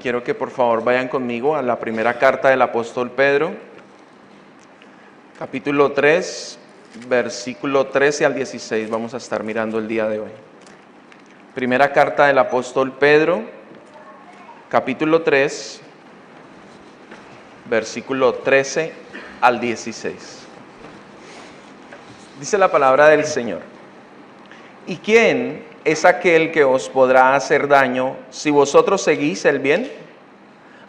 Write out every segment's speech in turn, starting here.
quiero que por favor vayan conmigo a la primera carta del apóstol Pedro, capítulo 3, versículo 13 al 16, vamos a estar mirando el día de hoy. Primera carta del apóstol Pedro, capítulo 3, versículo 13 al 16. Dice la palabra del Señor: ¿Y quién es aquel que os podrá hacer daño si vosotros seguís el bien?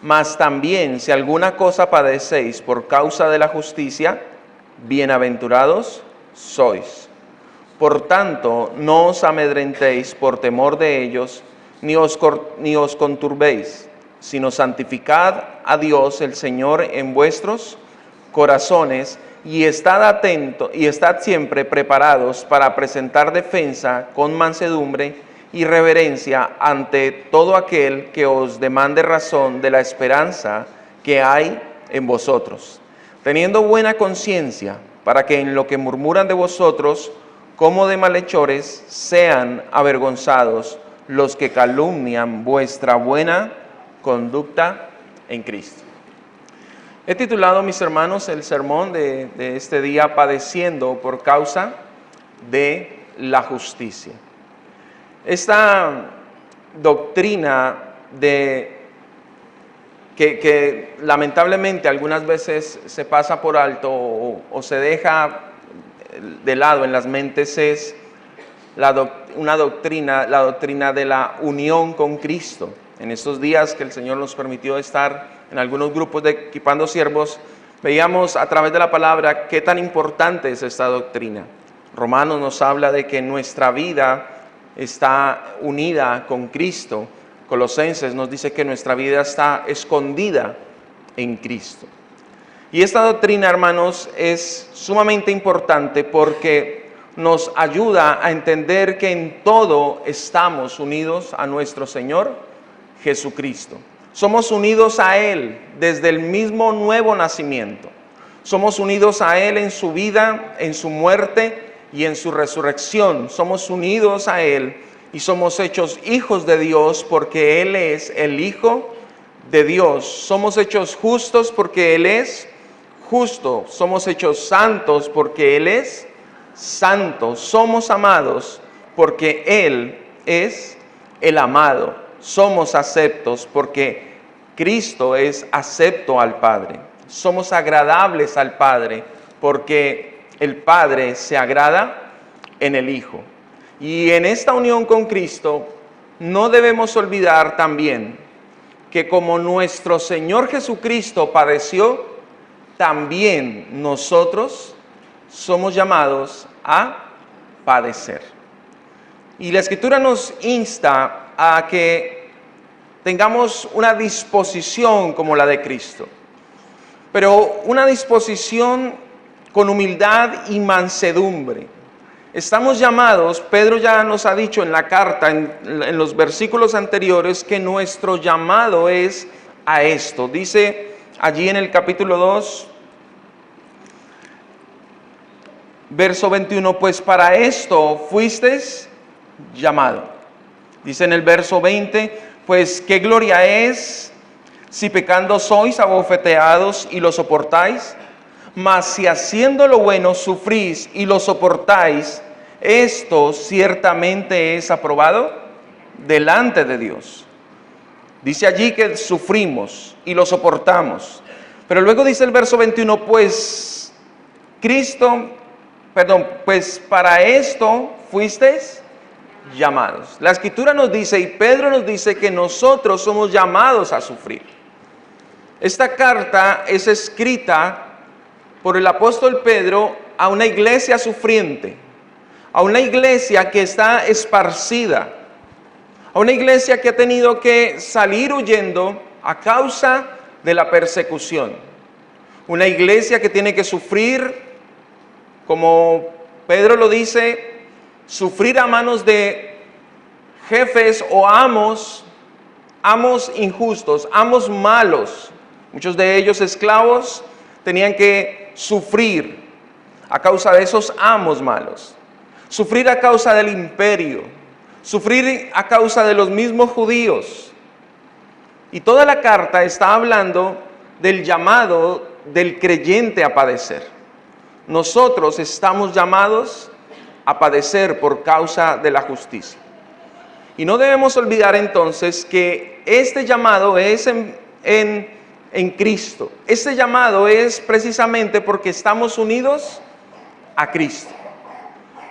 Mas también si alguna cosa padecéis por causa de la justicia, bienaventurados sois. Por tanto, no os amedrentéis por temor de ellos, ni os conturbéis, sino santificad a Dios el Señor en vuestros corazones, y estad atentos y estad siempre preparados para presentar defensa con mansedumbre y reverencia ante todo aquel que os demande razón de la esperanza que hay en vosotros, teniendo buena conciencia, para que en lo que murmuran de vosotros como de malhechores sean avergonzados los que calumnian vuestra buena conducta en Cristo. He titulado, mis hermanos, el sermón de este día: padeciendo por causa de la justicia. Esta doctrina que lamentablemente algunas veces se pasa por alto o se deja de lado en las mentes es la doctrina de la unión con Cristo. En estos días que el Señor nos permitió estar en algunos grupos de Equipando Siervos, veíamos a través de la palabra qué tan importante es esta doctrina. Romanos nos habla de que nuestra vida está unida con Cristo. Colosenses nos dice que nuestra vida está escondida en Cristo. Y esta doctrina, hermanos, es sumamente importante porque nos ayuda a entender que en todo estamos unidos a nuestro Señor Jesucristo. Somos unidos a Él desde el mismo nuevo nacimiento. Somos unidos a Él en su vida, en su muerte y en su resurrección. Somos unidos a Él y somos hechos hijos de Dios porque Él es el Hijo de Dios. Somos hechos justos porque Él es justo. Somos hechos santos porque Él es santo. Somos amados porque Él es el amado. Somos aceptos porque Cristo es acepto al Padre. Somos agradables al Padre porque el Padre se agrada en el Hijo. Y en esta unión con Cristo no debemos olvidar también que como nuestro Señor Jesucristo padeció, también nosotros somos llamados a padecer. Y la Escritura nos insta a que tengamos una disposición como la de Cristo, pero una disposición con humildad y mansedumbre. Estamos llamados, Pedro ya nos ha dicho en la carta, en los versículos anteriores, que nuestro llamado es a esto. Dice allí en el capítulo 2, verso 21, pues para esto fuisteis llamado. Dice en el verso 20, pues qué gloria es si pecando sois abofeteados y lo soportáis, mas si haciendo lo bueno sufrís y lo soportáis, esto ciertamente es aprobado delante de Dios. Dice allí que sufrimos y lo soportamos, pero luego dice el verso 21, pues para esto fuisteis llamados. La Escritura nos dice, y Pedro nos dice, que nosotros somos llamados a sufrir. Esta carta es escrita por el apóstol Pedro a una iglesia sufriente, a una iglesia que está esparcida, a una iglesia que ha tenido que salir huyendo a causa de la persecución. Una iglesia que tiene que sufrir, como Pedro lo dice, sufrir a manos de jefes o amos injustos, amos malos. Muchos de ellos esclavos tenían que sufrir a causa de esos amos malos. Sufrir a causa del imperio. Sufrir a causa de los mismos judíos. Y toda la carta está hablando del llamado del creyente a padecer. Nosotros estamos llamados a padecer por causa de la justicia. Y no debemos olvidar entonces que este llamado es en Cristo. Este llamado es precisamente porque estamos unidos a Cristo.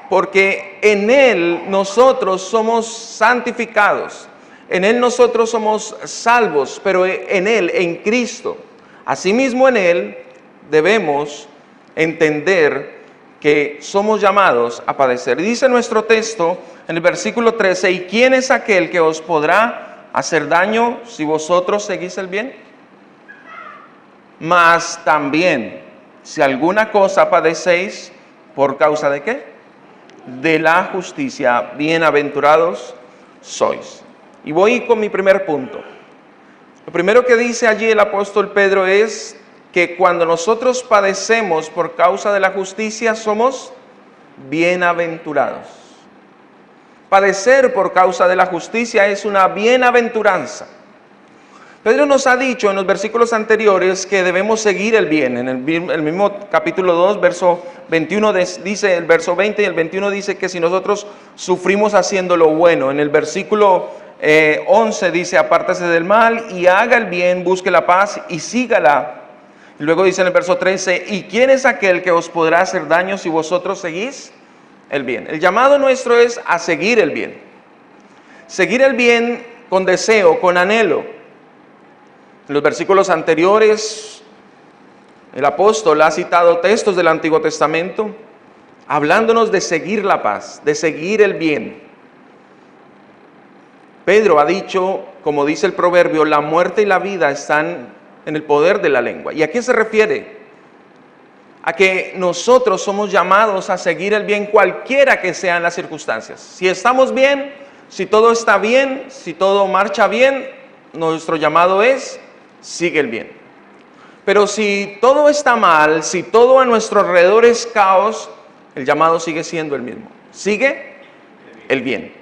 Porque en Él nosotros somos santificados. En Él nosotros somos salvos, pero en Él, en Cristo. Asimismo en Él debemos entender que somos llamados a padecer. Dice nuestro texto en el versículo 13, ¿y quién es aquel que os podrá hacer daño si vosotros seguís el bien? Mas también, si alguna cosa padecéis, ¿por causa de qué? De la justicia, bienaventurados sois. Y voy con mi primer punto. Lo primero que dice allí el apóstol Pedro es que cuando nosotros padecemos por causa de la justicia, somos bienaventurados. Padecer por causa de la justicia es una bienaventuranza. Pedro nos ha dicho en los versículos anteriores que debemos seguir el bien. En el mismo capítulo 2, verso 21 dice, el verso 20 y el 21 dice que si nosotros sufrimos haciendo lo bueno. En el versículo 11 dice, apártese del mal y haga el bien, busque la paz y sígala. Y luego dice en el verso 13, ¿y quién es aquel que os podrá hacer daño si vosotros seguís el bien? El llamado nuestro es a seguir el bien. Seguir el bien con deseo, con anhelo. En los versículos anteriores, el apóstol ha citado textos del Antiguo Testamento, hablándonos de seguir la paz, de seguir el bien. Pedro ha dicho, como dice el proverbio, la muerte y la vida están en el poder de la lengua. ¿Y a qué se refiere? A que nosotros somos llamados a seguir el bien cualquiera que sean las circunstancias. Si estamos bien, si todo está bien, si todo marcha bien, nuestro llamado es sigue el bien. Pero si todo está mal, si todo a nuestro alrededor es caos, el llamado sigue siendo el mismo. Sigue el bien.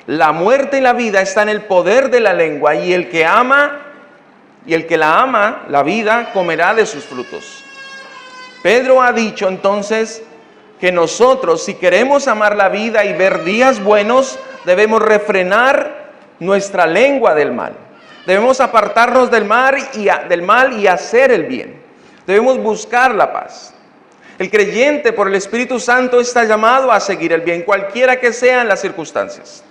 La muerte y la vida están en el poder de la lengua y el que la ama, la vida, comerá de sus frutos. Pedro ha dicho entonces que nosotros, si queremos amar la vida y ver días buenos, debemos refrenar nuestra lengua del mal. Debemos apartarnos del mal y hacer el bien. Debemos buscar la paz. El creyente por el Espíritu Santo está llamado a seguir el bien, cualquiera que sean las circunstancias.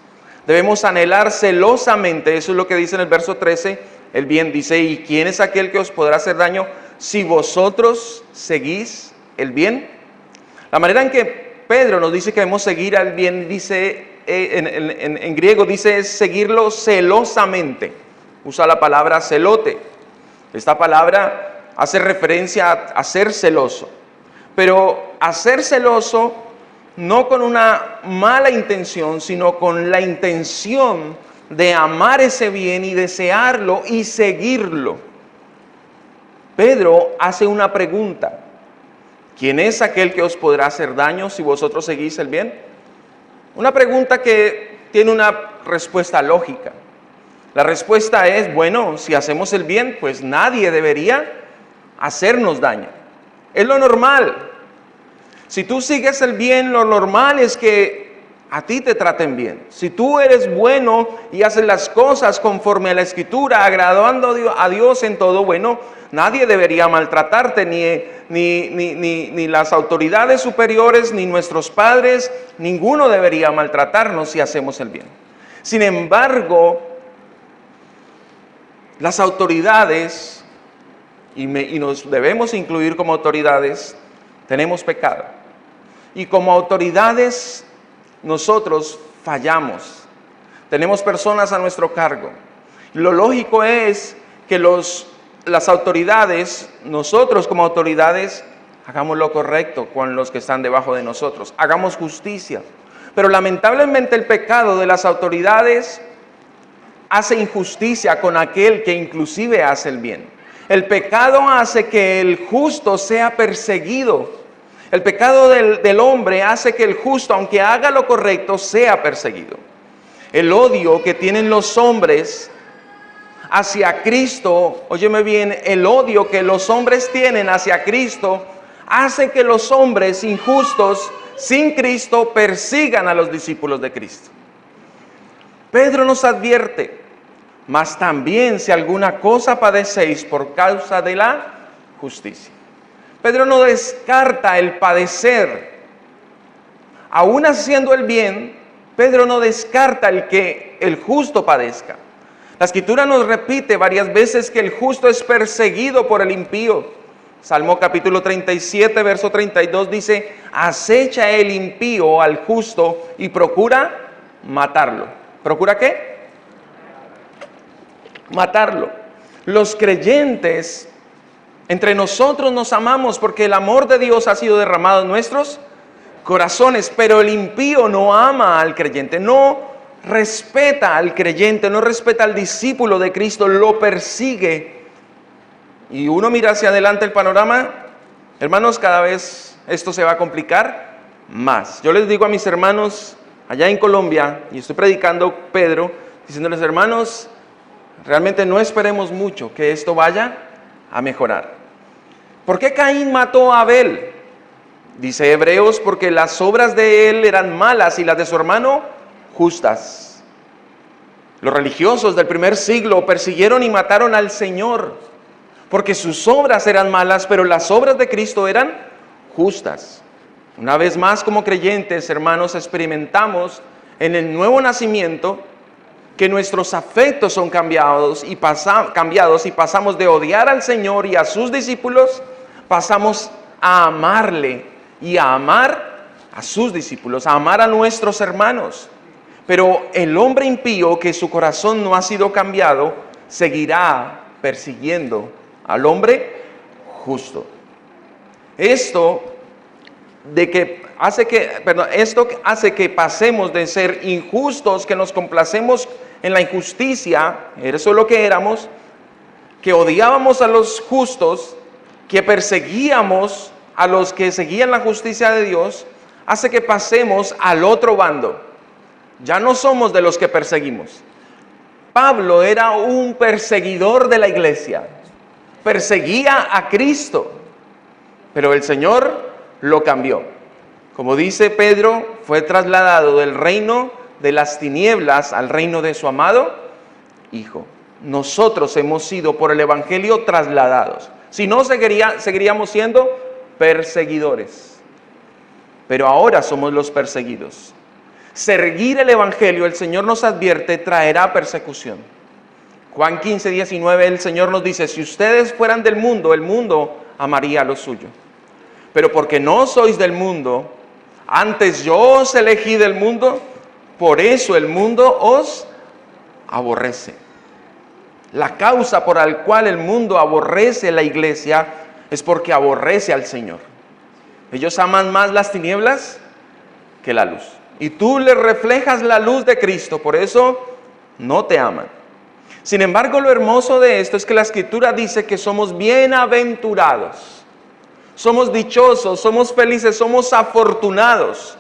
Debemos anhelar celosamente, eso es lo que dice en el verso 13, el bien. Dice, ¿y quién es aquel que os podrá hacer daño si vosotros seguís el bien? La manera en que Pedro nos dice que debemos seguir al bien, dice en griego, dice es seguirlo celosamente. Usa la palabra celote. Esta palabra hace referencia a ser celoso. Pero a ser celoso no con una mala intención, sino con la intención de amar ese bien y desearlo y seguirlo. Pedro hace una pregunta. ¿Quién es aquel que os podrá hacer daño si vosotros seguís el bien? Una pregunta que tiene una respuesta lógica. La respuesta es, bueno, si hacemos el bien, pues nadie debería hacernos daño. Es lo normal. Si tú sigues el bien, lo normal es que a ti te traten bien. Si tú eres bueno y haces las cosas conforme a la Escritura, agradando a Dios en todo, bueno, nadie debería maltratarte, ni las autoridades superiores, ni nuestros padres, ninguno debería maltratarnos si hacemos el bien. Sin embargo, las autoridades, y nos debemos incluir como autoridades, tenemos pecado. Y como autoridades nosotros fallamos. Tenemos personas a nuestro cargo. Lo lógico es que las autoridades, nosotros como autoridades, hagamos lo correcto con los que están debajo de nosotros. Hagamos justicia. Pero lamentablemente el pecado de las autoridades hace injusticia con aquel que inclusive hace el bien. El pecado hace que el justo sea perseguido. El pecado del hombre hace que el justo, aunque haga lo correcto, sea perseguido. El odio que tienen los hombres hacia Cristo, óyeme bien, el odio que los hombres tienen hacia Cristo hace que los hombres injustos sin Cristo persigan a los discípulos de Cristo. Pedro nos advierte: mas también si alguna cosa padecéis por causa de la justicia. Pedro no descarta el padecer. Aún haciendo el bien, Pedro no descarta el que el justo padezca. La Escritura nos repite varias veces que el justo es perseguido por el impío. Salmo capítulo 37, verso 32 dice: acecha el impío al justo y procura matarlo. ¿Procura qué? Matarlo. Los creyentes, entre nosotros nos amamos porque el amor de Dios ha sido derramado en nuestros corazones, pero el impío no ama al creyente, no respeta al creyente, no respeta al discípulo de Cristo, lo persigue. Y uno mira hacia adelante el panorama, hermanos, cada vez esto se va a complicar más. Yo les digo a mis hermanos allá en Colombia, y estoy predicando Pedro, diciéndoles: hermanos, realmente no esperemos mucho que esto vaya a mejorar. ¿Por qué Caín mató a Abel? Dice Hebreos: porque las obras de él eran malas y las de su hermano justas. Los religiosos del primer siglo persiguieron y mataron al Señor, porque sus obras eran malas, pero las obras de Cristo eran justas. Una vez más, como creyentes, hermanos, experimentamos en el nuevo nacimiento que nuestros afectos son cambiados y pasamos de odiar al Señor y a sus discípulos, pasamos a amarle y a amar a sus discípulos, a amar a nuestros hermanos. Pero el hombre impío, que su corazón no ha sido cambiado, seguirá persiguiendo al hombre justo. Esto hace que pasemos de ser injustos, que nos complacemos en la injusticia, eso es lo que éramos, que odiábamos a los justos, que perseguíamos a los que seguían la justicia de Dios, hace que pasemos al otro bando. Ya no somos de los que perseguimos. Pablo era un perseguidor de la iglesia, perseguía a Cristo, pero el Señor lo cambió. Como dice Pedro, fue trasladado del reino de las tinieblas al reino de su amado Hijo. Nosotros hemos sido por el Evangelio trasladados. Si no, seguiríamos siendo perseguidores. Pero ahora somos los perseguidos. Seguir el Evangelio, el Señor nos advierte, traerá persecución. Juan 15, 19, el Señor nos dice: si ustedes fueran del mundo, el mundo amaría lo suyo. Pero porque no sois del mundo, antes yo os elegí del mundo, por eso el mundo os aborrece. La causa por la cual el mundo aborrece la iglesia es porque aborrece al Señor. Ellos aman más las tinieblas que la luz. Y tú les reflejas la luz de Cristo, por eso no te aman. Sin embargo, lo hermoso de esto es que la Escritura dice que somos bienaventurados. Somos dichosos, somos felices, somos afortunados.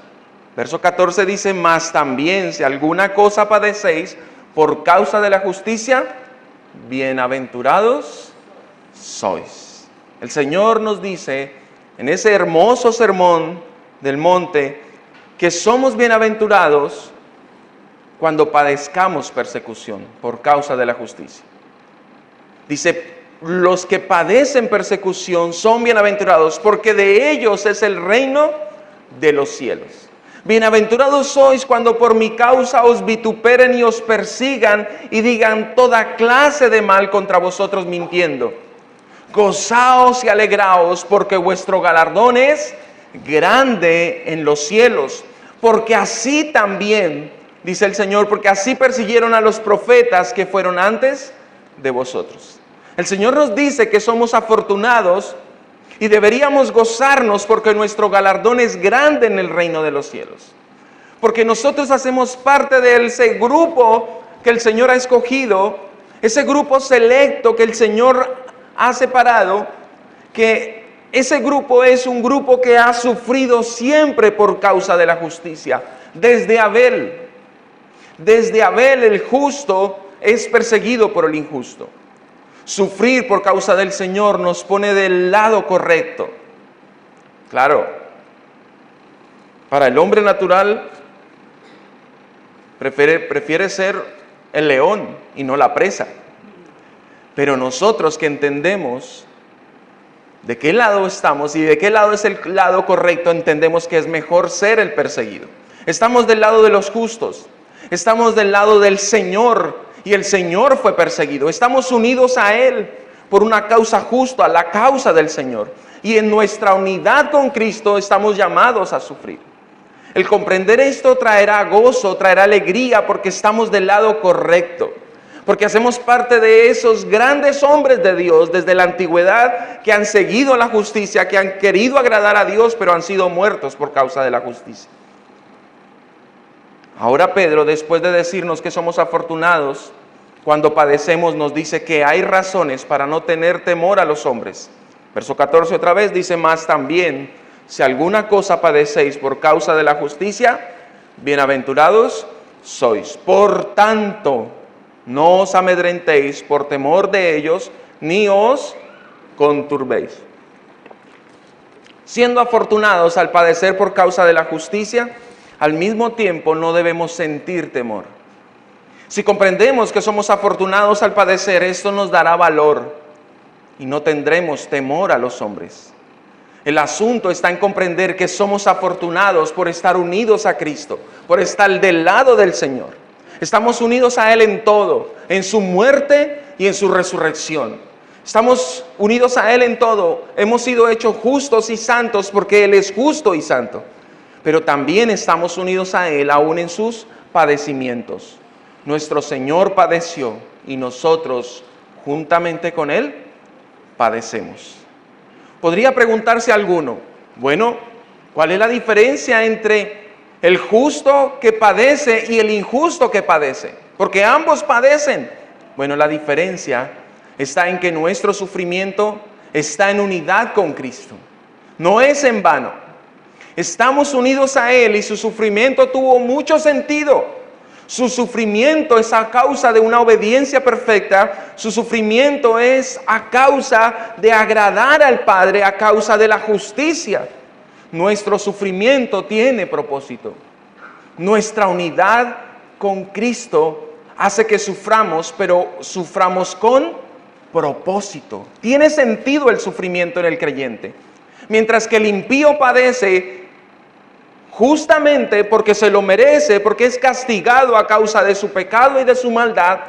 Verso 14 dice: mas también si alguna cosa padecéis por causa de la justicia, bienaventurados sois. El Señor nos dice en ese hermoso sermón del monte que somos bienaventurados cuando padezcamos persecución por causa de la justicia. Dice: los que padecen persecución son bienaventurados, porque de ellos es el reino de los cielos. Bienaventurados sois cuando por mi causa os vituperen y os persigan y digan toda clase de mal contra vosotros mintiendo. Gozaos y alegraos, porque vuestro galardón es grande en los cielos. Porque así también, dice el Señor, porque así persiguieron a los profetas que fueron antes de vosotros. El Señor nos dice que somos afortunados y deberíamos gozarnos porque nuestro galardón es grande en el reino de los cielos. Porque nosotros hacemos parte de ese grupo que el Señor ha escogido, ese grupo selecto que el Señor ha separado, que ese grupo es un grupo que ha sufrido siempre por causa de la justicia. Desde Abel el justo, es perseguido por el injusto. Sufrir por causa del Señor nos pone del lado correcto. Claro, para el hombre natural prefiere ser el león y no la presa. Pero nosotros que entendemos de qué lado estamos y de qué lado es el lado correcto, entendemos que es mejor ser el perseguido. Estamos del lado de los justos, estamos del lado del Señor, y el Señor fue perseguido. Estamos unidos a Él por una causa justa, la causa del Señor. Y en nuestra unidad con Cristo estamos llamados a sufrir. El comprender esto traerá gozo, traerá alegría, porque estamos del lado correcto. Porque hacemos parte de esos grandes hombres de Dios desde la antigüedad que han seguido la justicia, que han querido agradar a Dios, pero han sido muertos por causa de la justicia. Ahora Pedro, después de decirnos que somos afortunados cuando padecemos, nos dice que hay razones para no tener temor a los hombres. Verso 14 otra vez dice: más también, si alguna cosa padecéis por causa de la justicia, bienaventurados sois. Por tanto, no os amedrentéis por temor de ellos, ni os conturbéis. Siendo afortunados al padecer por causa de la justicia, al mismo tiempo no debemos sentir temor. Si comprendemos que somos afortunados al padecer, esto nos dará valor y no tendremos temor a los hombres. El asunto está en comprender que somos afortunados por estar unidos a Cristo, por estar del lado del Señor. Estamos unidos a Él en todo, en su muerte y en su resurrección. Estamos unidos a Él en todo. Hemos sido hechos justos y santos porque Él es justo y santo. Pero también estamos unidos a Él aún en sus padecimientos. Nuestro Señor padeció y nosotros, juntamente con Él, padecemos. Podría preguntarse alguno: bueno, ¿cuál es la diferencia entre el justo que padece y el injusto que padece? Porque ambos padecen. Bueno, la diferencia está en que nuestro sufrimiento está en unidad con Cristo. No es en vano. Estamos unidos a Él y su sufrimiento tuvo mucho sentido. Su sufrimiento es a causa de una obediencia perfecta. Su sufrimiento es a causa de agradar al Padre, a causa de la justicia. Nuestro sufrimiento tiene propósito. Nuestra unidad con Cristo hace que suframos, pero suframos con propósito. Tiene sentido el sufrimiento en el creyente. Mientras que el impío padece justamente porque se lo merece, porque es castigado a causa de su pecado y de su maldad,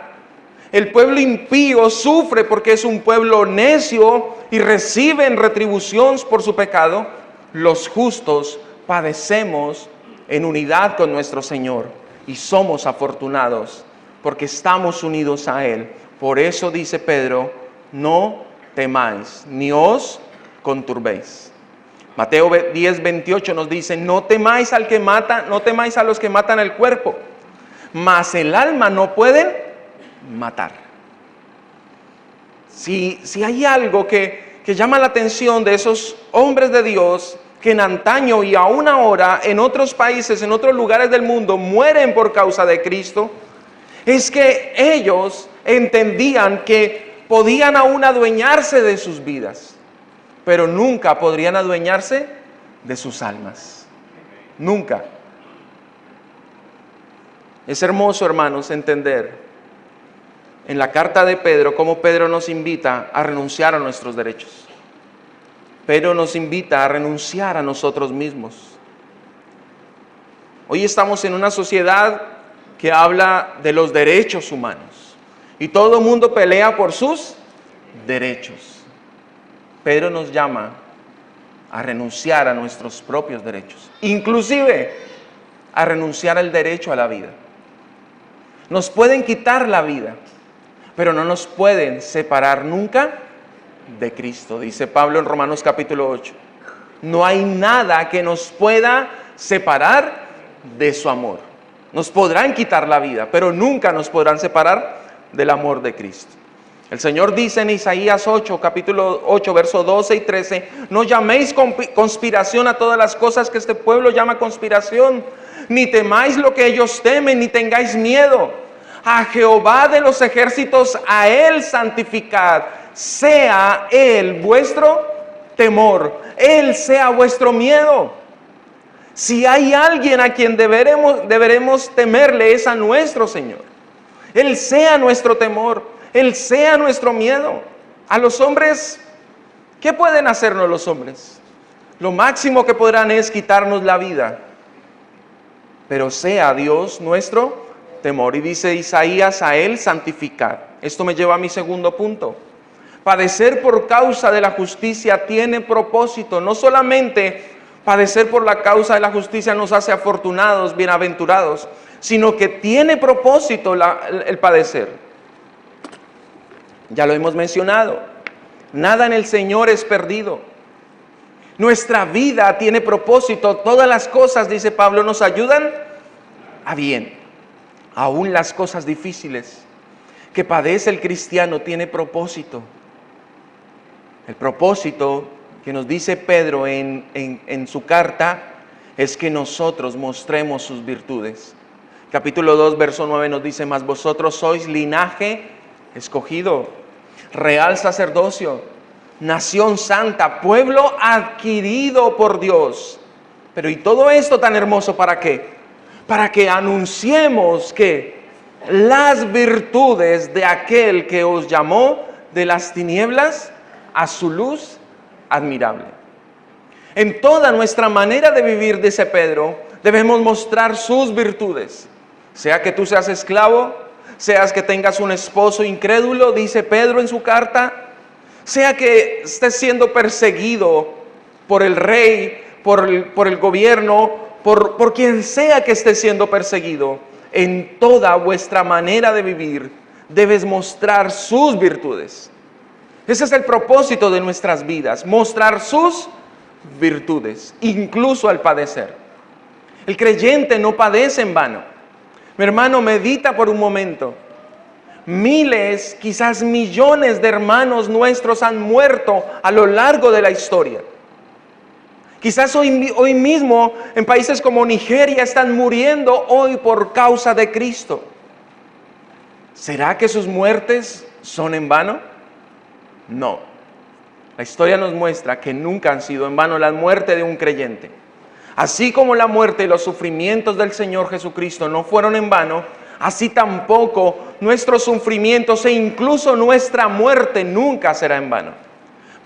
el pueblo impío sufre porque es un pueblo necio y reciben retribución por su pecado. Los justos padecemos en unidad con nuestro Señor y somos afortunados porque estamos unidos a Él. Por eso dice Pedro: no temáis, ni os conturbéis. Mateo 10:28 nos dice: no temáis al que mata, no temáis a los que matan el cuerpo, mas el alma no pueden matar. Si hay algo que llama la atención de esos hombres de Dios que en antaño y aún ahora en otros países, en otros lugares del mundo mueren por causa de Cristo, es que ellos entendían que podían aún adueñarse de sus vidas, pero nunca podrían adueñarse de sus almas. Nunca. Es hermoso, hermanos, entender en la carta de Pedro cómo Pedro nos invita a renunciar a nuestros derechos. Pedro nos invita a renunciar a nosotros mismos. Hoy estamos en una sociedad que habla de los derechos humanos y todo el mundo pelea por sus derechos. Pedro nos llama a renunciar a nuestros propios derechos, inclusive a renunciar al derecho a la vida. Nos pueden quitar la vida, pero no nos pueden separar nunca de Cristo. Dice Pablo en Romanos capítulo 8. No hay nada que nos pueda separar de su amor. Nos podrán quitar la vida, pero nunca nos podrán separar del amor de Cristo. El Señor dice en Isaías 8, capítulo 8, versos 12 y 13, no llaméis conspiración a todas las cosas que este pueblo llama conspiración, ni temáis lo que ellos temen, ni tengáis miedo. A Jehová de los ejércitos, a Él santificad. Sea Él vuestro temor, Él sea vuestro miedo. Si hay alguien a quien deberemos temerle, es a nuestro Señor. Él sea nuestro temor, Él sea nuestro miedo. A los hombres, ¿qué pueden hacernos los hombres? Lo máximo que podrán es quitarnos la vida. Pero sea Dios nuestro temor. Y dice Isaías, a Él santificar. Esto me lleva a mi segundo punto. Padecer por causa de la justicia tiene propósito. No solamente padecer por la causa de la justicia nos hace afortunados, bienaventurados, sino que tiene propósito el padecer. Ya lo hemos mencionado. Nada en el Señor es perdido. Nuestra vida tiene propósito. Todas las cosas, dice Pablo, nos ayudan a bien. Aún las cosas difíciles que padece el cristiano tiene propósito. El propósito que nos dice Pedro en su carta es que nosotros mostremos sus virtudes. Capítulo 2, verso 9 nos dice, mas vosotros sois linaje escogido, real sacerdocio, nación santa, pueblo adquirido por Dios. Pero ¿y todo esto tan hermoso para qué? Para que anunciemos que las virtudes de aquel que os llamó de las tinieblas a su luz admirable. En toda nuestra manera de vivir, dice Pedro, debemos mostrar sus virtudes. Sea que tú seas esclavo, seas que tengas un esposo incrédulo, dice Pedro en su carta, sea que estés siendo perseguido por el rey, por el gobierno, por quien sea que esté siendo perseguido, en toda vuestra manera de vivir debes mostrar sus virtudes. Ese es el propósito de nuestras vidas, mostrar sus virtudes, incluso al padecer. El creyente no padece en vano. Mi hermano, medita por un momento. Miles, quizás millones de hermanos nuestros han muerto a lo largo de la historia. Quizás hoy mismo en países como Nigeria están muriendo hoy por causa de Cristo. ¿Será que sus muertes son en vano? No. La historia nos muestra que nunca han sido en vano la muerte de un creyente. Así como la muerte y los sufrimientos del Señor Jesucristo no fueron en vano, así tampoco nuestros sufrimientos e incluso nuestra muerte nunca será en vano.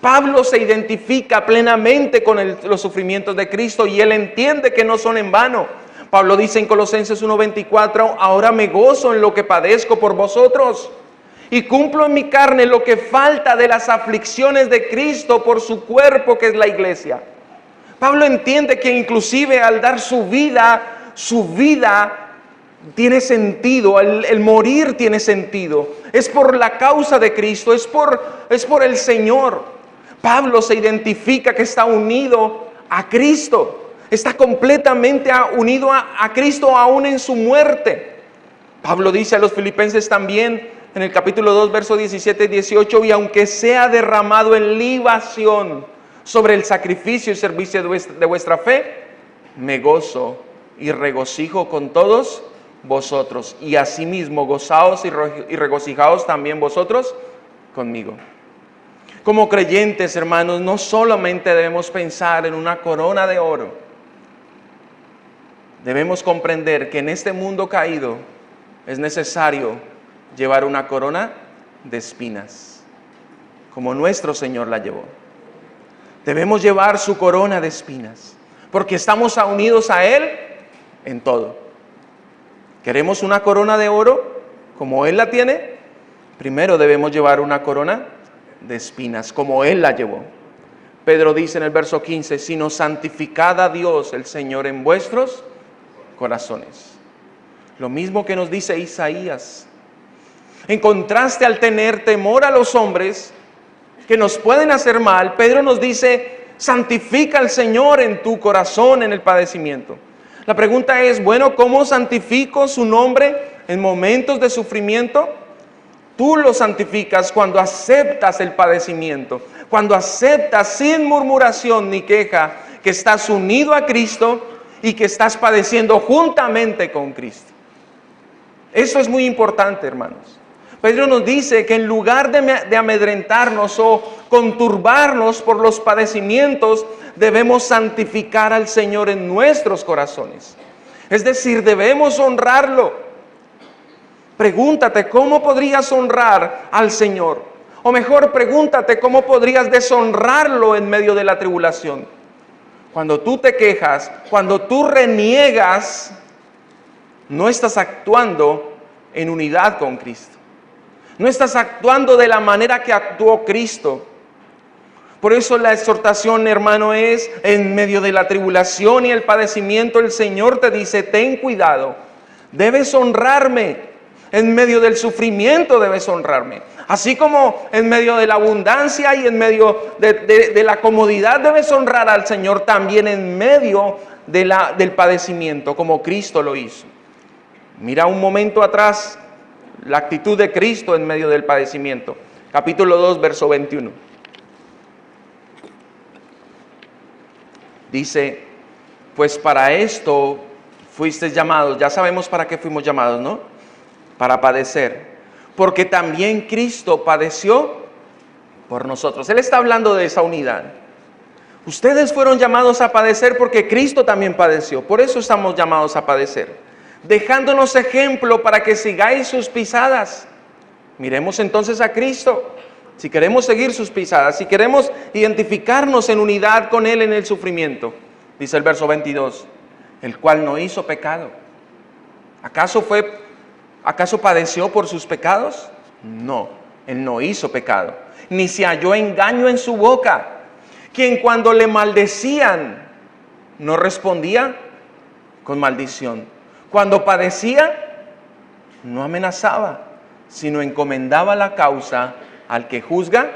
Pablo se identifica plenamente con los sufrimientos de Cristo y él entiende que no son en vano. Pablo dice en Colosenses 1:24, ahora me gozo en lo que padezco por vosotros y cumplo en mi carne lo que falta de las aflicciones de Cristo por su cuerpo que es la iglesia. Pablo entiende que inclusive al dar su vida tiene sentido, el morir tiene sentido. Es por la causa de Cristo, es por el Señor. Pablo se identifica que está unido a Cristo, está completamente unido a Cristo aún en su muerte. Pablo dice a los filipenses también en el capítulo 2, versos 17 y 18, y aunque sea derramado en libación sobre el sacrificio y servicio de vuestra fe, me gozo y regocijo con todos vosotros, y asimismo gozaos y regocijaos también vosotros conmigo. Como creyentes, hermanos, no solamente debemos pensar en una corona de oro, debemos comprender que en este mundo caído es necesario llevar una corona de espinas, como nuestro Señor la llevó. Debemos llevar su corona de espinas, porque estamos unidos a Él en todo. ¿Queremos una corona de oro como Él la tiene? Primero debemos llevar una corona de espinas, como Él la llevó. Pedro dice en el verso 15, sino santificad a Dios el Señor en vuestros corazones. Lo mismo que nos dice Isaías. En contraste al tener temor a los hombres que nos pueden hacer mal, Pedro nos dice, santifica al Señor en tu corazón en el padecimiento. La pregunta es, bueno, ¿cómo santifico su nombre en momentos de sufrimiento? Tú lo santificas cuando aceptas el padecimiento, cuando aceptas sin murmuración ni queja que estás unido a Cristo y que estás padeciendo juntamente con Cristo. Eso es muy importante, hermanos. Pedro nos dice que en lugar de amedrentarnos o conturbarnos por los padecimientos, debemos santificar al Señor en nuestros corazones. Es decir, debemos honrarlo. Pregúntate, ¿cómo podrías honrar al Señor? O mejor, pregúntate, ¿cómo podrías deshonrarlo en medio de la tribulación? Cuando tú te quejas, cuando tú reniegas, no estás actuando en unidad con Cristo. No estás actuando de la manera que actuó Cristo. Por eso la exhortación, hermano, es en medio de la tribulación y el padecimiento, el Señor te dice, ten cuidado, debes honrarme. En medio del sufrimiento debes honrarme. Así como en medio de la abundancia y en medio de la comodidad debes honrar al Señor, también en medio del padecimiento, como Cristo lo hizo. Mira un momento atrás la actitud de Cristo en medio del padecimiento. Capítulo 2, verso 21. Dice, pues para esto fuisteis llamados. Ya sabemos para qué fuimos llamados, ¿no? Para padecer. Porque también Cristo padeció por nosotros. Él está hablando de esa unidad. Ustedes fueron llamados a padecer porque Cristo también padeció. Por eso estamos llamados a padecer. Dejándonos ejemplo para que sigáis sus pisadas. Miremos entonces a Cristo. Si queremos seguir sus pisadas, si queremos identificarnos en unidad con Él en el sufrimiento. Dice el verso 22, el cual no hizo pecado. ¿Acaso padeció por sus pecados? No, Él no hizo pecado. Ni se halló engaño en su boca. Quien cuando le maldecían, no respondía con maldición. Cuando padecía, no amenazaba, sino encomendaba la causa al que juzga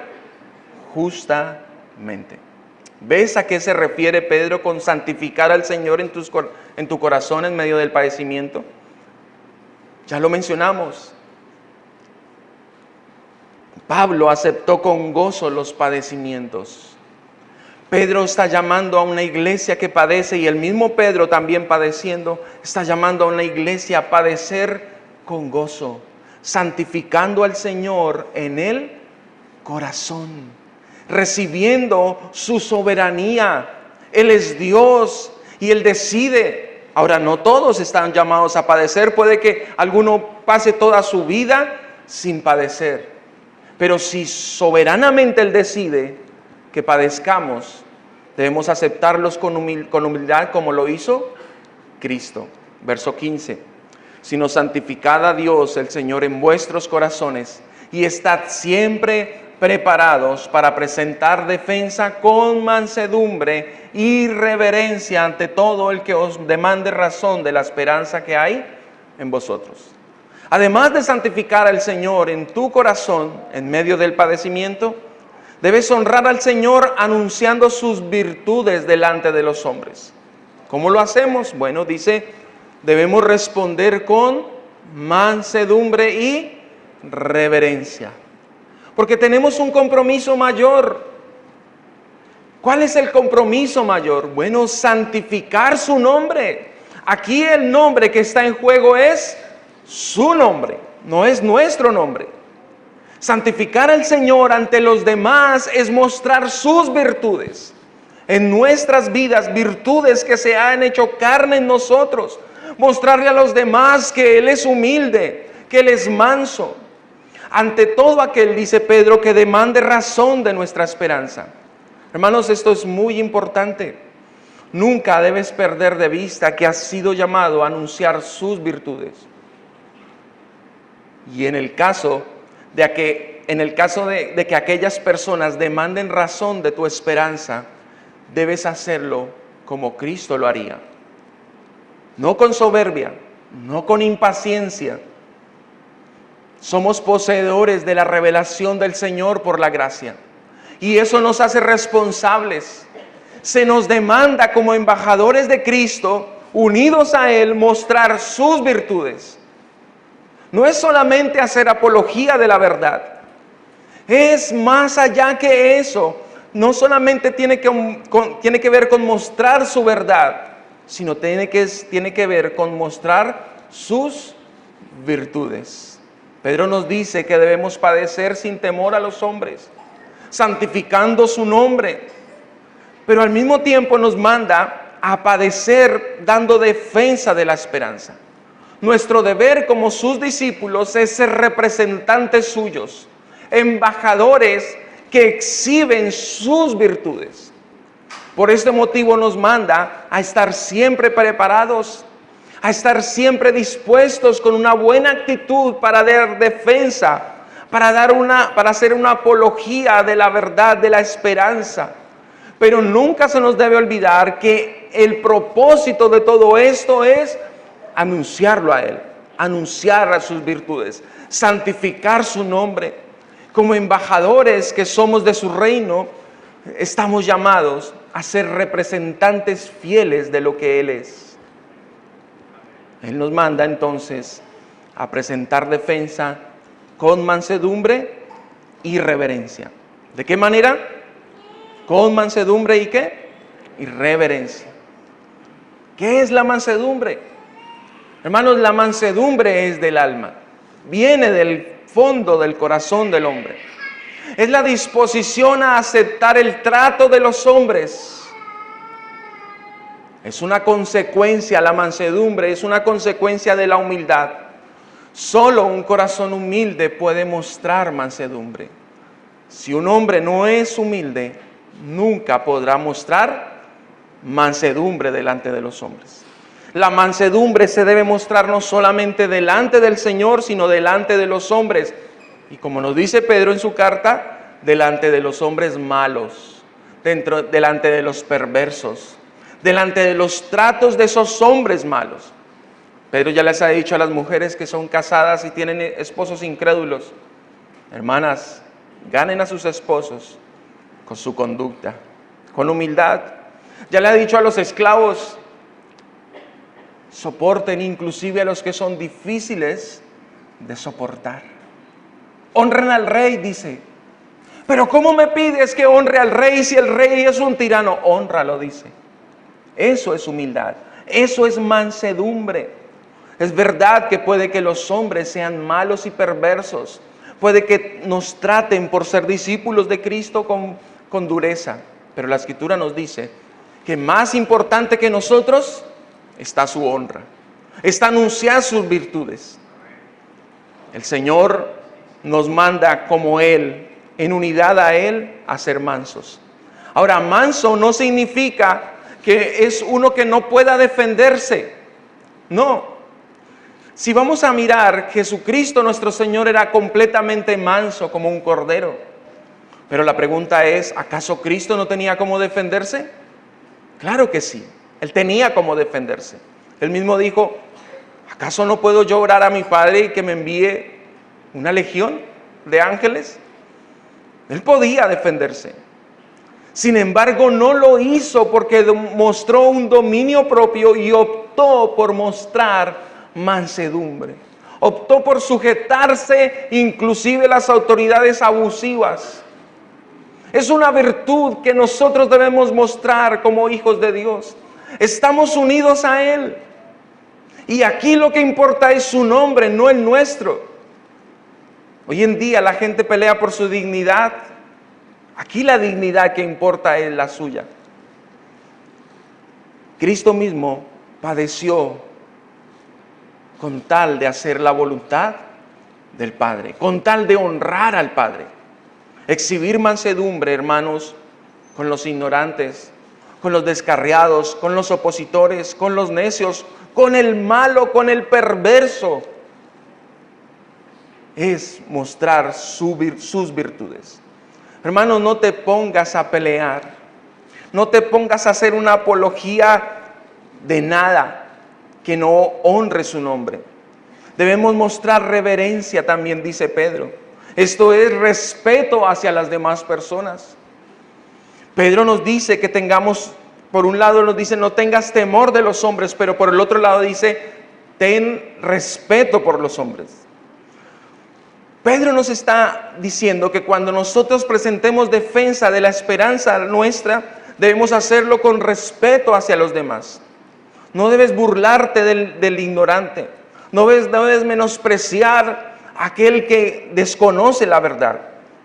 justamente. ¿Ves a qué se refiere Pedro con santificar al Señor en tu corazón en medio del padecimiento? Ya lo mencionamos. Pablo aceptó con gozo los padecimientos. Pedro está llamando a una iglesia que padece, y el mismo Pedro también padeciendo, está llamando a una iglesia a padecer con gozo, santificando al Señor en el corazón, recibiendo su soberanía. Él es Dios y Él decide. Ahora, no todos están llamados a padecer. Puede que alguno pase toda su vida sin padecer. Pero si soberanamente Él decide que padezcamos, debemos aceptarlos con humildad como lo hizo Cristo. Verso 15. Sino santificad a Dios el Señor en vuestros corazones y estad siempre preparados para presentar defensa con mansedumbre y reverencia ante todo el que os demande razón de la esperanza que hay en vosotros. Además de santificar al Señor en tu corazón en medio del padecimiento, debes honrar al Señor anunciando sus virtudes delante de los hombres. ¿Cómo lo hacemos? Bueno, dice, debemos responder con mansedumbre y reverencia. Porque tenemos un compromiso mayor. ¿Cuál es el compromiso mayor? Bueno, santificar su nombre. Aquí el nombre que está en juego es su nombre, no es nuestro nombre. Santificar al Señor ante los demás es mostrar sus virtudes en nuestras vidas, virtudes que se han hecho carne en nosotros. Mostrarle a los demás que Él es humilde, que Él es manso. Ante todo aquel, dice Pedro, que demande razón de nuestra esperanza. Hermanos, esto es muy importante. Nunca debes perder de vista que has sido llamado a anunciar sus virtudes. Y en el caso de que aquellas personas demanden razón de tu esperanza, debes hacerlo como Cristo lo haría. No con soberbia, no con impaciencia. Somos poseedores de la revelación del Señor por la gracia. Y eso nos hace responsables. Se nos demanda como embajadores de Cristo, unidos a Él, mostrar sus virtudes. No es solamente hacer apología de la verdad. Es más allá que eso. No solamente tiene que ver con mostrar su verdad, sino tiene que ver con mostrar sus virtudes. Pedro nos dice que debemos padecer sin temor a los hombres, santificando su nombre, pero al mismo tiempo nos manda a padecer dando defensa de la esperanza. Nuestro deber como sus discípulos es ser representantes suyos, embajadores que exhiben sus virtudes. Por este motivo nos manda a estar siempre preparados, a estar siempre dispuestos con una buena actitud para dar defensa, para hacer una apología de la verdad, de la esperanza. Pero nunca se nos debe olvidar que el propósito de todo esto es anunciarlo a Él, anunciar a sus virtudes, santificar su nombre. Como embajadores que somos de su reino, estamos llamados a ser representantes fieles de lo que Él es. Él nos manda entonces a presentar defensa con mansedumbre y reverencia. ¿De qué manera? Con mansedumbre y ¿qué? Y reverencia. ¿Qué es la mansedumbre? Hermanos, la mansedumbre es del alma. Viene del fondo del corazón del hombre. Es la disposición a aceptar el trato de los hombres. Es una consecuencia, la mansedumbre es una consecuencia de la humildad. Solo un corazón humilde puede mostrar mansedumbre. Si un hombre no es humilde, nunca podrá mostrar mansedumbre delante de los hombres. La mansedumbre se debe mostrar no solamente delante del Señor, sino delante de los hombres. Y como nos dice Pedro en su carta, delante de los hombres malos, delante de los perversos, delante de los tratos de esos hombres malos. Pedro ya les ha dicho a las mujeres que son casadas y tienen esposos incrédulos: hermanas, ganen a sus esposos con su conducta, con humildad. Ya le ha dicho a los esclavos: soporten inclusive a los que son difíciles de soportar. Honren al rey, dice. Pero ¿cómo me pides que honre al rey si el rey es un tirano? Hónralo, dice. Eso es humildad, eso es mansedumbre. Es verdad que puede que los hombres sean malos y perversos, puede que nos traten por ser discípulos de Cristo con dureza, pero la Escritura nos dice que más importante que nosotros está su honra, está anunciar sus virtudes. El Señor nos manda como Él, en unidad a Él, a ser mansos. Ahora, manso no significa que es uno que no pueda defenderse. No. Si vamos a mirar, Jesucristo nuestro Señor era completamente manso como un cordero. Pero la pregunta es, ¿acaso Cristo no tenía cómo defenderse? Claro que sí, Él tenía cómo defenderse. Él mismo dijo: ¿acaso no puedo yo orar a mi Padre y que me envíe una legión de ángeles? Él podía defenderse. Sin embargo, no lo hizo porque mostró un dominio propio y optó por mostrar mansedumbre. Optó por sujetarse inclusive a las autoridades abusivas. Es una virtud que nosotros debemos mostrar como hijos de Dios. Estamos unidos a Él. Y aquí lo que importa es su nombre, no el nuestro. Hoy en día la gente pelea por su dignidad. Aquí la dignidad que importa es la suya. Cristo mismo padeció con tal de hacer la voluntad del Padre, con tal de honrar al Padre. Exhibir mansedumbre, hermanos, con los ignorantes, con los descarriados, con los opositores, con los necios, con el malo, con el perverso, es mostrar sus virtudes. Hermanos, no te pongas a pelear, no te pongas a hacer una apología de nada que no honre su nombre. Debemos mostrar reverencia también, dice Pedro. Esto es respeto hacia las demás personas. Pedro nos dice que tengamos, por un lado nos dice no tengas temor de los hombres, pero por el otro lado dice ten respeto por los hombres. Pedro nos está diciendo que cuando nosotros presentemos defensa de la esperanza nuestra, debemos hacerlo con respeto hacia los demás. No debes burlarte del ignorante. No debes menospreciar a aquel que desconoce la verdad.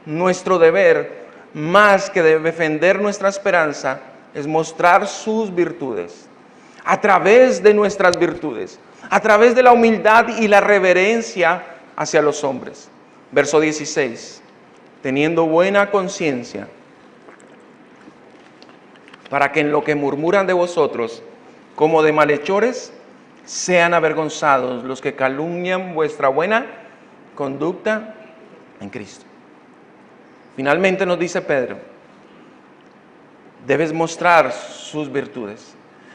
Nuestro deber, más que de defender nuestra esperanza, es mostrar sus virtudes. A través de nuestras virtudes, a través de la humildad y la reverencia hacia los hombres. Verso 16. Teniendo buena conciencia, para que en lo que murmuran de vosotros, como de malhechores, sean avergonzados los que calumnian vuestra buena conducta en Cristo. Finalmente nos dice Pedro, debes mostrar sus virtudes.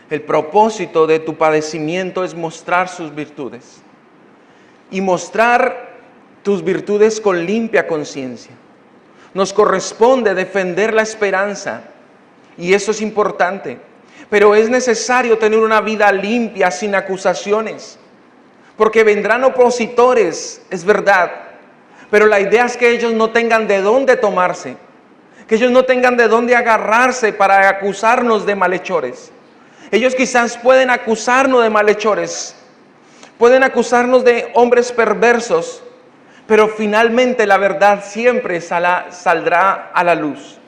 El propósito de tu padecimiento es mostrar sus virtudes. Y mostrar tus virtudes con limpia conciencia. Nos corresponde defender la esperanza. Y eso es importante. Pero es necesario tener una vida limpia, sin acusaciones. Porque vendrán opositores, es verdad. Pero la idea es que ellos no tengan de dónde tomarse. Que ellos no tengan de dónde agarrarse para acusarnos de malhechores. Ellos quizás pueden acusarnos de malhechores. Pueden acusarnos de hombres perversos. Pero finalmente la verdad siempre saldrá a la luz.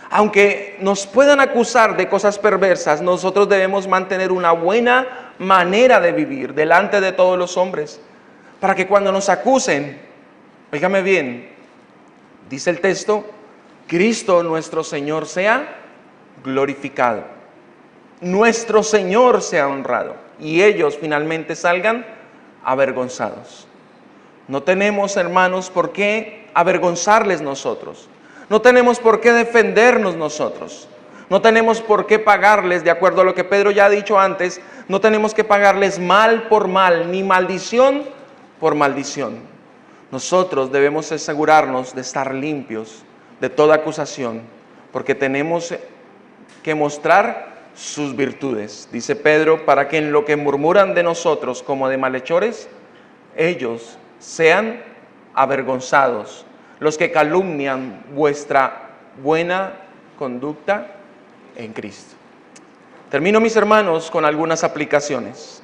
Aunque nos puedan acusar de cosas perversas, nosotros debemos mantener una buena manera de vivir delante de todos los hombres. Para que cuando nos acusen, óigame bien, dice el texto, Cristo nuestro Señor sea glorificado. Nuestro Señor sea honrado. Y ellos finalmente salgan avergonzados. No tenemos, hermanos, por qué avergonzarles nosotros. No tenemos por qué defendernos nosotros. No tenemos por qué pagarles, de acuerdo a lo que Pedro ya ha dicho antes, no tenemos que pagarles mal por mal, ni maldición por maldición. Nosotros debemos asegurarnos de estar limpios de toda acusación, porque tenemos que mostrar sus virtudes. Dice Pedro, para que en lo que murmuran de nosotros como de malhechores, ellos sean avergonzados. Los que calumnian vuestra buena conducta en Cristo. Termino, mis hermanos, con algunas aplicaciones.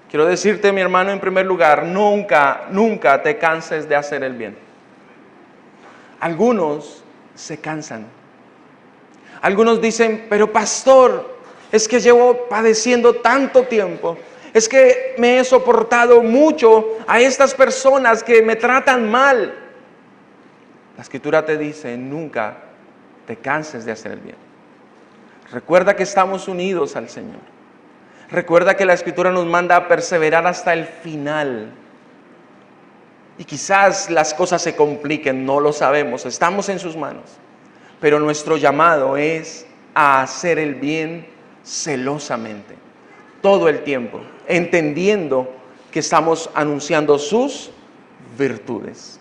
Quiero decirte, mi hermano, en primer lugar, nunca te canses de hacer el bien. Algunos se cansan. Algunos dicen, pero pastor, es que llevo padeciendo tanto tiempo. Es que me he soportado mucho a estas personas que me tratan mal. La Escritura te dice, nunca te canses de hacer el bien. Recuerda que estamos unidos al Señor. Recuerda que la Escritura nos manda a perseverar hasta el final. Y quizás las cosas se compliquen, no lo sabemos, estamos en sus manos. Pero nuestro llamado es a hacer el bien celosamente, todo el tiempo, entendiendo que estamos anunciando sus virtudes.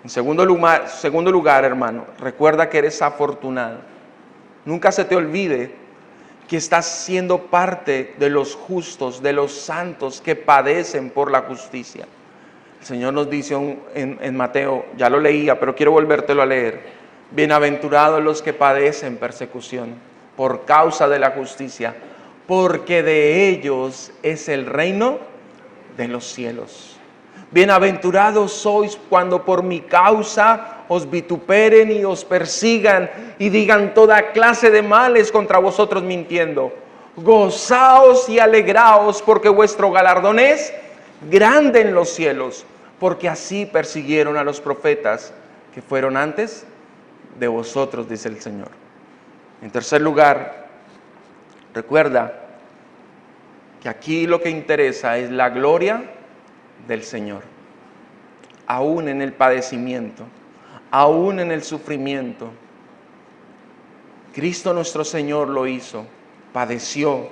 En segundo lugar, hermano, recuerda que eres afortunado. Nunca se te olvide que estás siendo parte de los justos, de los santos que padecen por la justicia. El Señor nos dice en Mateo, ya lo leía, pero quiero volvértelo a leer. Bienaventurados los que padecen persecución por causa de la justicia, porque de ellos es el reino de los cielos. Bienaventurados sois cuando por mi causa os vituperen y os persigan y digan toda clase de males contra vosotros mintiendo. Gozaos y alegraos, porque vuestro galardón es grande en los cielos, porque así persiguieron a los profetas que fueron antes de vosotros, dice el Señor. En tercer lugar, recuerda que aquí lo que interesa es la gloria del Señor. Aún en el padecimiento, aún en el sufrimiento, Cristo nuestro Señor lo hizo, padeció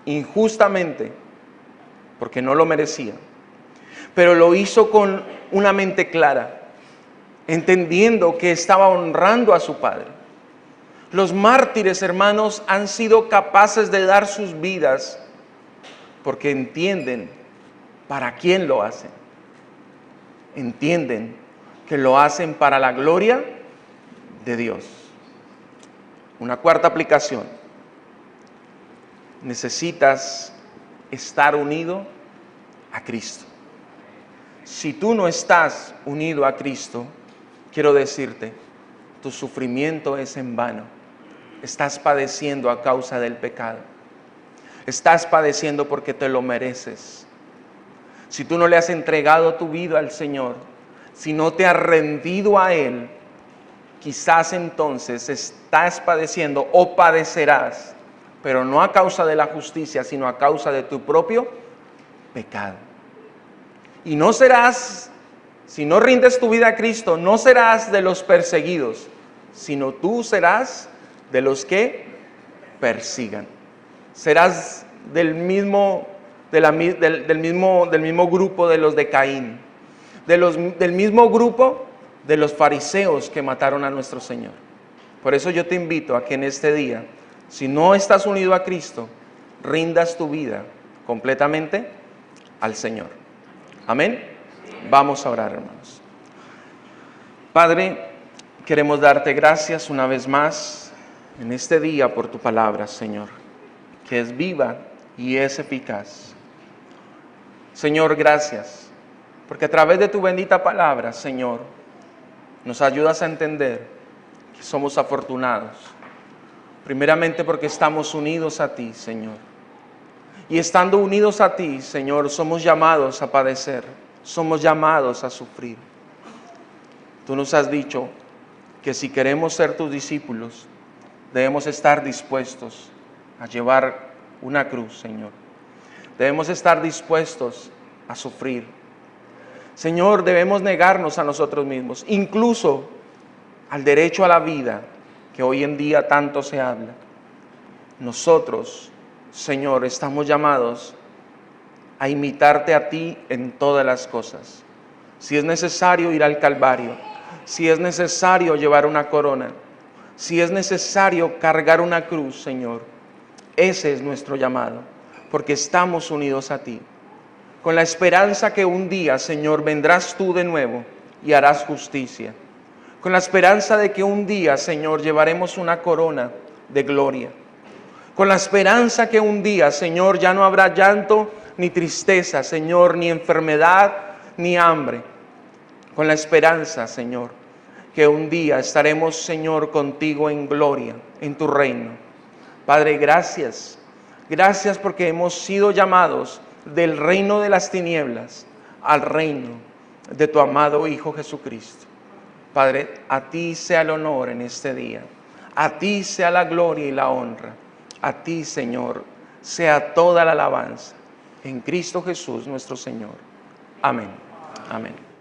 injustamente, porque no lo merecía, pero lo hizo con una mente clara, entendiendo que estaba honrando a su Padre. Los mártires, hermanos, han sido capaces de dar sus vidas porque entienden para quién lo hacen. Entienden que lo hacen para la gloria de Dios. Una cuarta aplicación. Necesitas estar unido a Cristo. Si tú no estás unido a Cristo, quiero decirte, tu sufrimiento es en vano. Estás padeciendo a causa del pecado. Estás padeciendo porque te lo mereces. Si tú no le has entregado tu vida al Señor, si no te has rendido a Él, quizás entonces estás padeciendo o padecerás, pero no a causa de la justicia, sino a causa de tu propio pecado. Y no serás, si no rindes tu vida a Cristo, no serás de los perseguidos, sino tú serás de los que persigan. Serás del mismo grupo de los de Caín, del mismo grupo de los fariseos que mataron a nuestro Señor. Por eso yo te invito a que en este día, si no estás unido a Cristo, rindas tu vida completamente al Señor. Amén. Vamos a orar, hermanos. Padre, queremos darte gracias una vez más en este día por tu palabra, Señor, que es viva y es eficaz. Señor, gracias, porque a través de tu bendita palabra, Señor, nos ayudas a entender que somos afortunados. Primeramente porque estamos unidos a ti, Señor. Y estando unidos a ti, Señor, somos llamados a padecer, somos llamados a sufrir. Tú nos has dicho que si queremos ser tus discípulos, debemos estar dispuestos a llevar una cruz, Señor. Debemos estar dispuestos a sufrir. Señor, debemos negarnos a nosotros mismos, incluso al derecho a la vida, que hoy en día tanto se habla. Nosotros, Señor, estamos llamados a imitarte a ti en todas las cosas. Si es necesario ir al Calvario, si es necesario llevar una corona, si es necesario cargar una cruz, Señor, ese es nuestro llamado, porque estamos unidos a ti, con la esperanza que un día, Señor, vendrás tú de nuevo y harás justicia, con la esperanza de que un día, Señor, llevaremos una corona de gloria, con la esperanza que un día, Señor, ya no habrá llanto ni tristeza, Señor, ni enfermedad ni hambre, con la esperanza, Señor, que un día estaremos, Señor, contigo en gloria, en tu reino. Padre, gracias. Gracias porque hemos sido llamados del reino de las tinieblas al reino de tu amado Hijo Jesucristo. Padre, a ti sea el honor en este día. A ti sea la gloria y la honra. A ti, Señor, sea toda la alabanza. En Cristo Jesús nuestro Señor. Amén. Amén.